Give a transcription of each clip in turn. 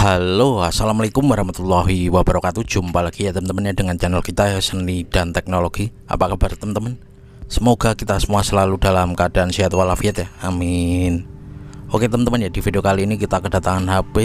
Halo, assalamualaikum warahmatullahi wabarakatuh. Jumpa lagi ya teman-teman ya dengan channel kita ya, Seni dan Teknologi. Apa kabar teman-teman? Semoga kita semua selalu dalam keadaan sehat walafiat ya, amin. Oke teman-teman ya, di video kali ini kita kedatangan HP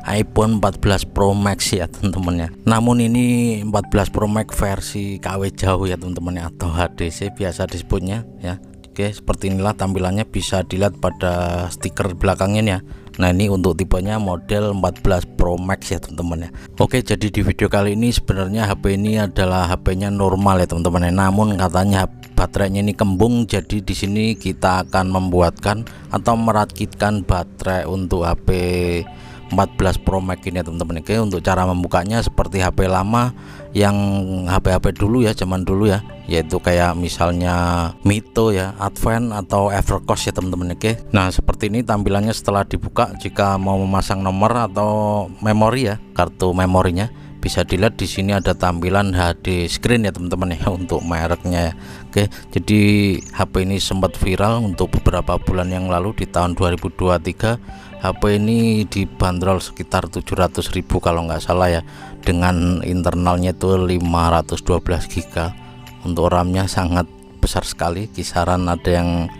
iPhone 14 Pro Max ya teman-teman ya. Namun ini 14 Pro Max versi KW jauh ya teman-teman ya, atau HDC biasa disebutnya ya. Oke, seperti inilah tampilannya, bisa dilihat pada stiker belakangnya ya. Nah, ini untuk tipenya model 14 Pro Max ya teman-teman ya. Oke, jadi di video kali ini sebenarnya HP ini adalah HP-nya normal ya teman-teman ya. Namun katanya baterainya ini kembung, jadi di sini kita akan membuatkan atau merakitkan baterai untuk HP 14 Pro Max ini ya teman-teman. Oke, untuk cara membukanya seperti HP lama yang HP-HP dulu ya, zaman dulu ya, yaitu kayak misalnya Mito ya, Advent atau Evercost ya teman-teman. Oke, nah seperti ini tampilannya setelah dibuka. Jika mau memasang nomor atau memori ya, kartu memorinya, bisa dilihat di sini ada tampilan HD screen ya teman-teman ya, untuk mereknya ya. Oke, jadi HP ini sempat viral untuk beberapa bulan yang lalu di tahun 2023. HP ini dibanderol sekitar 700.000 kalau nggak salah ya, dengan internalnya itu 512 GB. Untuk RAM-nya sangat besar sekali, kisaran ada yang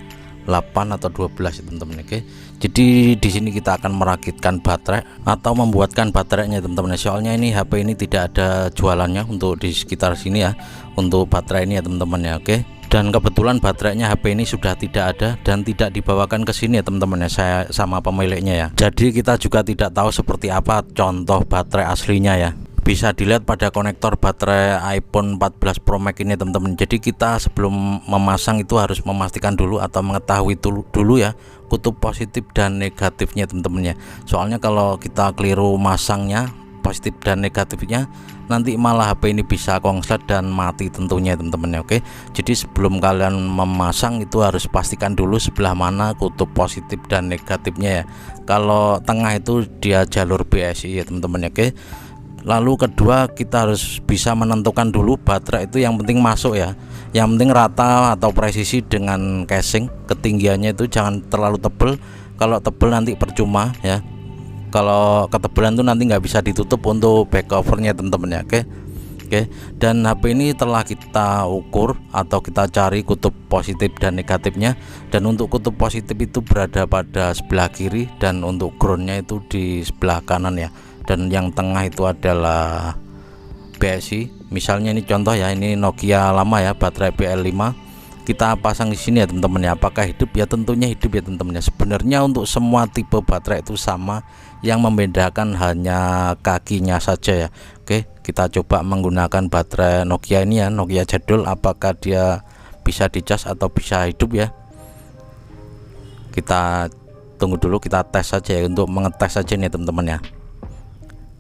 8 atau 12 ya teman-teman. Oke, jadi di sini kita akan merakitkan baterai atau membuatkan baterainya teman-teman. Soalnya ini HP ini tidak ada jualannya untuk di sekitar sini ya, untuk baterai ini ya teman-teman ya. Oke, dan kebetulan baterainya HP ini sudah tidak ada dan tidak dibawakan ke sini ya teman-teman ya, saya sama pemiliknya ya. Jadi kita juga tidak tahu seperti apa contoh baterai aslinya ya. Bisa dilihat pada konektor baterai iPhone 14 Pro Max ini teman-teman. Jadi kita sebelum memasang itu harus memastikan dulu atau mengetahui dulu ya kutub positif dan negatifnya teman-teman ya. Soalnya kalau kita keliru masangnya positif dan negatifnya, nanti malah HP ini bisa konslet dan mati tentunya teman-teman ya. Oke, jadi sebelum kalian memasang itu harus pastikan dulu sebelah mana kutub positif dan negatifnya ya. Kalau tengah itu dia jalur BSI ya teman-teman ya. Oke, lalu kedua kita harus bisa menentukan dulu baterai itu yang penting masuk ya, yang penting rata atau presisi dengan casing. Ketinggiannya itu jangan terlalu tebal, kalau tebal nanti percuma ya, kalau ketebalan tuh nanti nggak bisa ditutup untuk back covernya teman-teman ya. Oke, dan HP ini telah kita ukur atau kita cari kutub positif dan negatifnya, dan untuk kutub positif itu berada pada sebelah kiri dan untuk groundnya itu di sebelah kanan ya, dan yang tengah itu adalah BSI. Misalnya ini contoh ya, ini Nokia lama ya, baterai BL5 kita pasang di sini ya teman-teman ya. Apakah hidup? Ya tentunya hidup ya teman-teman ya. Sebenarnya untuk semua tipe baterai itu sama, yang membedakan hanya kakinya saja ya. Oke, kita coba menggunakan baterai Nokia ini ya, Nokia jadul, apakah dia bisa dicas atau bisa hidup ya. Kita tunggu dulu, kita tes saja ya, untuk mengetes saja nih teman-teman ya.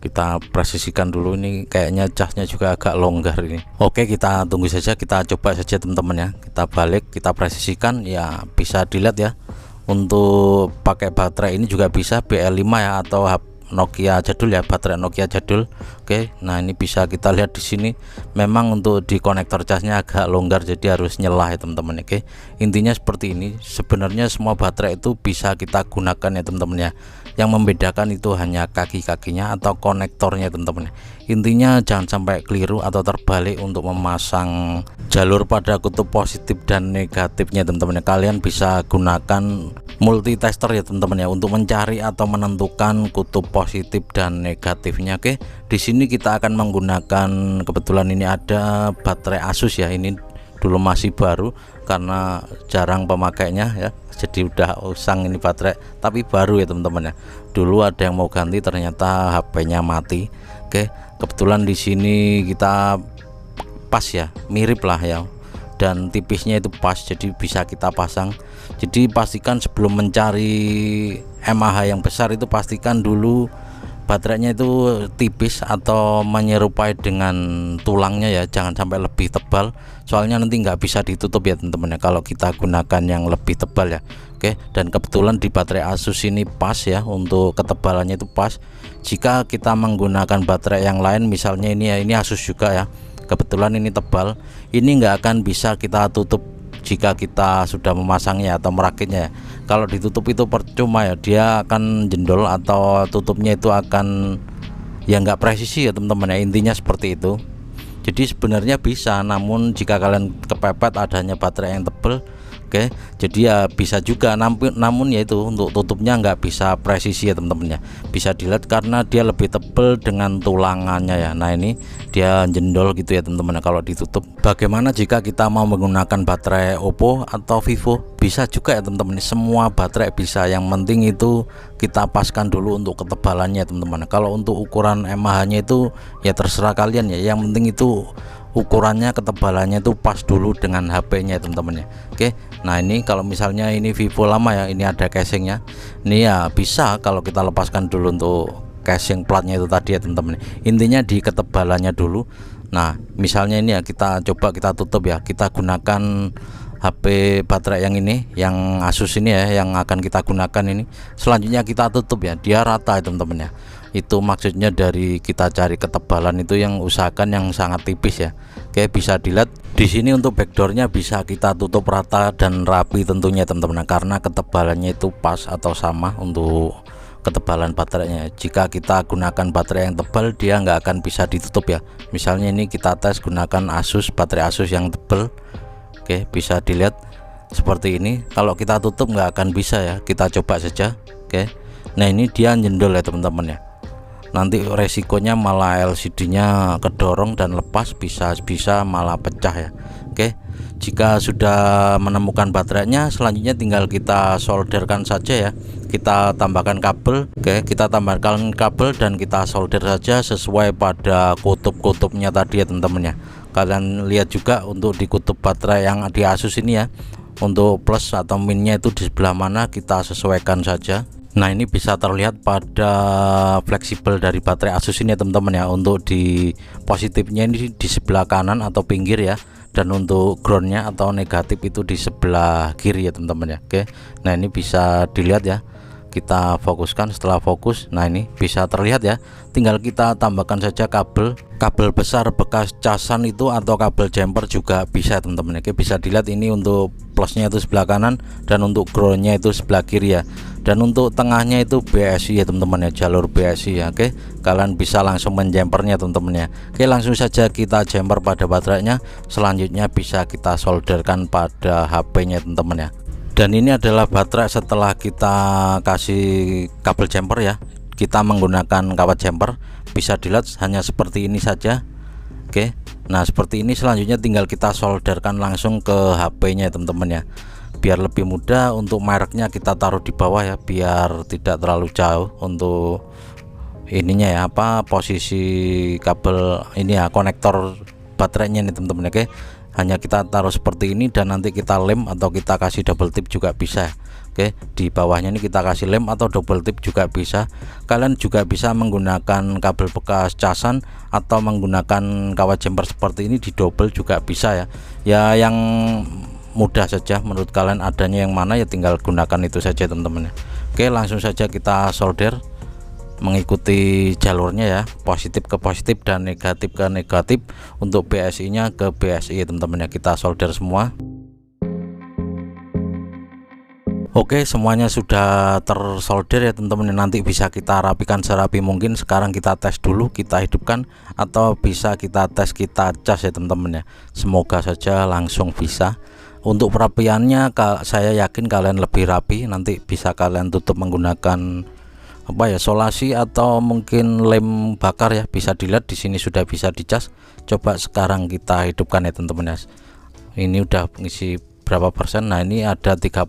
Kita presisikan dulu, ini kayaknya casnya juga agak longgar ini. Oke, kita tunggu saja, kita coba saja teman-teman ya. Kita balik, kita presisikan ya, bisa dilihat ya. Untuk pakai baterai ini juga bisa BL5 ya, atau Nokia jadul ya, baterai Nokia jadul. Oke, nah ini bisa kita lihat di sini. Memang untuk di konektor casnya agak longgar, jadi harus nyelah ya teman-teman. Oke, intinya seperti ini. Sebenarnya semua baterai itu bisa kita gunakan ya teman-teman ya. Yang membedakan itu hanya kaki-kakinya atau konektornya teman-teman. Intinya jangan sampai keliru atau terbalik untuk memasang jalur pada kutub positif dan negatifnya teman-teman. Kalian bisa gunakan multitester ya teman-teman ya, untuk mencari atau menentukan kutub positif dan negatifnya. Oke, di sini kita akan menggunakan, kebetulan ini ada baterai Asus ya, ini dulu masih baru karena jarang pemakainya ya, jadi udah usang ini baterai, tapi baru ya teman-teman ya. Dulu ada yang mau ganti, ternyata HP-nya mati. Oke, kebetulan di sini kita pas ya, mirip lah ya, dan tipisnya itu pas, jadi bisa kita pasang. Jadi pastikan sebelum mencari mAh yang besar itu, pastikan dulu baterainya itu tipis atau menyerupai dengan tulangnya ya, jangan sampai lebih tebal, soalnya nanti nggak bisa ditutup ya teman-teman ya kalau kita gunakan yang lebih tebal ya. Oke, dan kebetulan di baterai Asus ini pas ya, untuk ketebalannya itu pas. Jika kita menggunakan baterai yang lain, misalnya ini ya, ini Asus juga ya, kebetulan ini tebal, ini nggak akan bisa kita tutup jika kita sudah memasangnya atau merakitnya ya. Kalau ditutup itu percuma ya, dia akan jendol atau tutupnya itu akan ya nggak presisi ya teman-teman ya, intinya seperti itu. Jadi sebenarnya bisa, namun jika kalian kepepet adanya baterai yang tebal, oke, jadi ya bisa juga, namun ya itu untuk tutupnya nggak bisa presisi ya teman-teman ya, bisa dilihat karena dia lebih tebal dengan tulangannya ya. Nah ini dia jendol gitu ya teman-teman kalau ditutup. Bagaimana jika kita mau menggunakan baterai Oppo atau Vivo? Bisa juga ya teman-teman, semua baterai bisa, yang penting itu kita paskan dulu untuk ketebalannya teman-teman. Kalau untuk ukuran mAh nya itu ya terserah kalian ya, yang penting itu ukurannya ketebalannya itu pas dulu dengan HP-nya teman-teman ya. Oke, nah ini kalau misalnya ini Vivo lama ya, ini ada casingnya, ini ya bisa kalau kita lepaskan dulu untuk casing platnya itu tadi ya teman-teman. Intinya di ketebalannya dulu. Nah misalnya ini ya, kita coba kita tutup ya, kita gunakan HP baterai yang ini, yang Asus ini ya, yang akan kita gunakan ini. Selanjutnya kita tutup ya, dia rata ya teman-teman ya. Itu maksudnya dari kita cari ketebalan itu yang usahakan yang sangat tipis ya. Oke, bisa dilihat di sini untuk backdoornya bisa kita tutup rata dan rapi tentunya teman-teman, karena ketebalannya itu pas atau sama untuk ketebalan baterainya. Jika kita gunakan baterai yang tebal, dia nggak akan bisa ditutup ya. Misalnya ini kita tes gunakan Asus, baterai Asus yang tebal. Oke, bisa dilihat seperti ini. Kalau kita tutup nggak akan bisa ya, kita coba saja. Oke, nah ini dia jendol ya teman-teman ya, nanti resikonya malah LCD-nya kedorong dan lepas, bisa malah pecah ya. Oke, jika sudah menemukan baterainya, selanjutnya tinggal kita solderkan saja ya, kita tambahkan kabel. Oke, kita tambahkan kabel dan kita solder saja sesuai pada kutub-kutubnya tadi ya teman-teman ya. Kalian lihat juga untuk di kutub baterai yang di Asus ini ya, untuk plus atau minnya itu di sebelah mana, kita sesuaikan saja. Nah ini bisa terlihat pada fleksibel dari baterai Asus ini ya teman-teman ya. Untuk di positifnya ini di sebelah kanan atau pinggir ya, dan untuk groundnya atau negatif itu di sebelah kiri ya teman-teman ya. Oke, nah ini bisa dilihat ya, kita fokuskan. Setelah fokus, nah ini bisa terlihat ya, tinggal kita tambahkan saja kabel besar bekas casan itu atau kabel jumper juga bisa teman-teman. Oke, bisa dilihat ini untuk plusnya itu sebelah kanan dan untuk groundnya itu sebelah kiri ya, dan untuk tengahnya itu BSI ya teman-teman ya, jalur BSI ya. Oke, kalian bisa langsung menjumpernya teman-teman ya. Oke, langsung saja kita jumper pada baterainya, selanjutnya bisa kita solderkan pada HP-nya teman-teman ya. Dan ini adalah baterai setelah kita kasih kabel jumper ya, kita menggunakan kawat jumper. Bisa dilihat hanya seperti ini saja. Oke, nah seperti ini. Selanjutnya tinggal kita solderkan langsung ke HP-nya teman-teman ya, biar lebih mudah. Untuk mereknya kita taruh di bawah ya, biar tidak terlalu jauh untuk ininya ya, apa posisi kabel ini ya, konektor baterainya nih teman-teman. Oke, hanya kita taruh seperti ini dan nanti kita lem atau kita kasih double tip juga bisa. Oke, di bawahnya ini kita kasih lem atau double tip juga bisa. Kalian juga bisa menggunakan kabel bekas casan atau menggunakan kawat jumper seperti ini di double juga bisa ya. Ya yang mudah saja menurut kalian adanya yang mana ya, tinggal gunakan itu saja teman-teman ya. Oke, langsung saja kita solder mengikuti jalurnya ya, positif ke positif dan negatif ke negatif. Untuk BSI nya ke BSI teman-teman ya, kita solder semua. Oke, semuanya sudah tersolder ya teman-teman. Nanti bisa kita rapikan serapi mungkin. Sekarang kita tes dulu, kita hidupkan, atau bisa kita tes kita cas ya teman-teman ya. Semoga saja langsung bisa. Untuk perapiannya saya yakin kalian lebih rapi. Nanti bisa kalian tutup menggunakan apa ya, solasi atau mungkin lem bakar ya. Bisa dilihat di sini sudah bisa dicas. Coba sekarang kita hidupkan ya teman-teman ya. Ini udah ngisi berapa persen? Nah ini ada 30%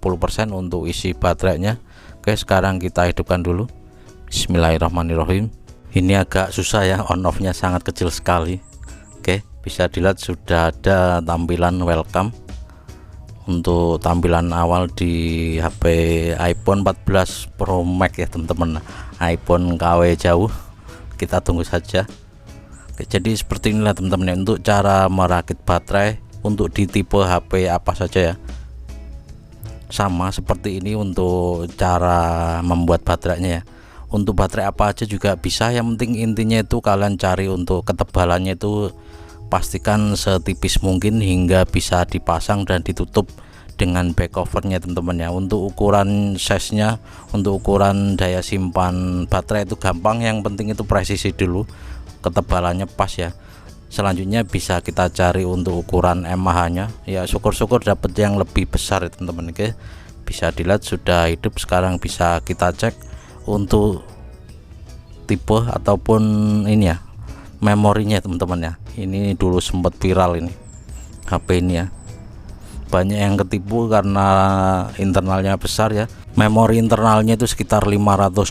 untuk isi baterainya. Oke, sekarang kita hidupkan dulu. Bismillahirrahmanirrahim. Ini agak susah ya, on off nya sangat kecil sekali. Oke, bisa dilihat sudah ada tampilan welcome. Untuk tampilan awal di HP iPhone 14 Pro Max ya teman-teman, iPhone KW jauh, kita tunggu saja. Oke, jadi seperti inilah teman-teman untuk cara merakit baterai untuk di tipe HP apa saja ya. Sama seperti ini untuk cara membuat baterainya ya. Untuk baterai apa aja juga bisa, yang penting intinya itu kalian cari untuk ketebalannya itu pastikan setipis mungkin hingga bisa dipasang dan ditutup dengan back covernya teman-teman ya. Untuk ukuran size-nya, untuk ukuran daya simpan baterai itu gampang, yang penting itu presisi dulu, ketebalannya pas ya. Selanjutnya bisa kita cari untuk ukuran mAh nya ya, syukur-syukur dapat yang lebih besar ya teman-teman. Oke, bisa dilihat sudah hidup. Sekarang bisa kita cek untuk tipe ataupun ini ya, memorinya teman-teman ya. Ini dulu sempat viral ini HP ini ya, banyak yang ketipu karena internalnya besar ya. Memori internalnya itu sekitar 512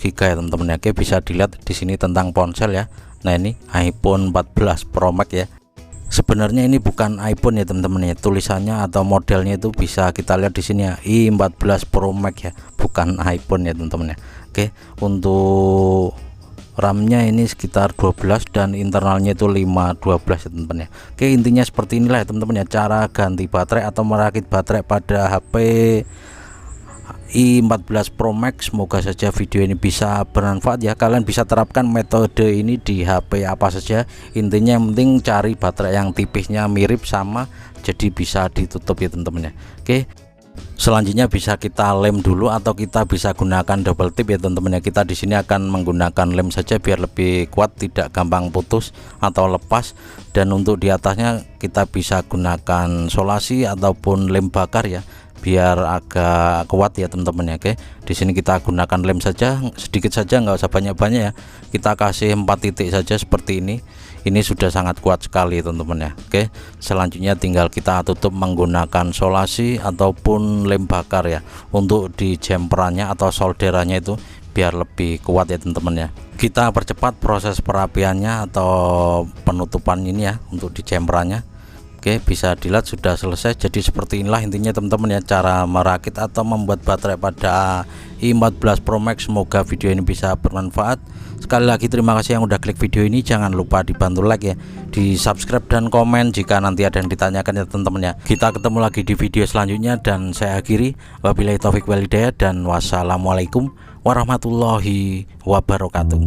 GB ya teman-teman ya. Oke, bisa dilihat di sini tentang ponsel ya. Nah, ini iPhone 14 Pro Max ya. Sebenarnya ini bukan iPhone ya teman-teman ya, tulisannya atau modelnya itu bisa kita lihat di sini ya, i14 Pro Max ya, bukan iPhone ya teman-teman ya. Oke, untuk RAM-nya ini sekitar 12 dan internalnya itu 512 ya teman-teman ya. Oke, intinya seperti inilah ya teman-teman ya, cara ganti baterai atau merakit baterai pada HP i14 Pro Max. Semoga saja video ini bisa bermanfaat ya, kalian bisa terapkan metode ini di HP apa saja. Intinya yang penting cari baterai yang tipisnya mirip sama, jadi bisa ditutup ya teman-teman ya. Oke, selanjutnya bisa kita lem dulu atau kita bisa gunakan double tip ya teman-teman ya. Kita di sini akan menggunakan lem saja biar lebih kuat, tidak gampang putus atau lepas. Dan untuk di atasnya kita bisa gunakan solasi ataupun lem bakar ya, biar agak kuat ya teman-teman ya. Oke, di sini kita gunakan lem saja, sedikit saja, nggak usah banyak-banyak ya. Kita kasih 4 titik saja seperti ini. Ini sudah sangat kuat sekali teman-teman ya. Oke, selanjutnya tinggal kita tutup menggunakan solasi ataupun lem bakar ya, untuk di jemperannya atau solderannya itu biar lebih kuat ya teman-teman ya. Kita percepat proses perapiannya atau penutupan ini ya, untuk di jemperannya. Oke, bisa dilihat sudah selesai. Jadi seperti inilah intinya teman-teman ya, cara merakit atau membuat baterai pada i14 Pro Max. Semoga video ini bisa bermanfaat. Sekali lagi terima kasih yang udah klik video ini, jangan lupa dibantu like ya, di subscribe dan komen jika nanti ada yang ditanyakan ya teman-teman ya. Kita ketemu lagi di video selanjutnya dan saya akhiri, wabillahi taufik wal hidayah dan wassalamualaikum warahmatullahi wabarakatuh.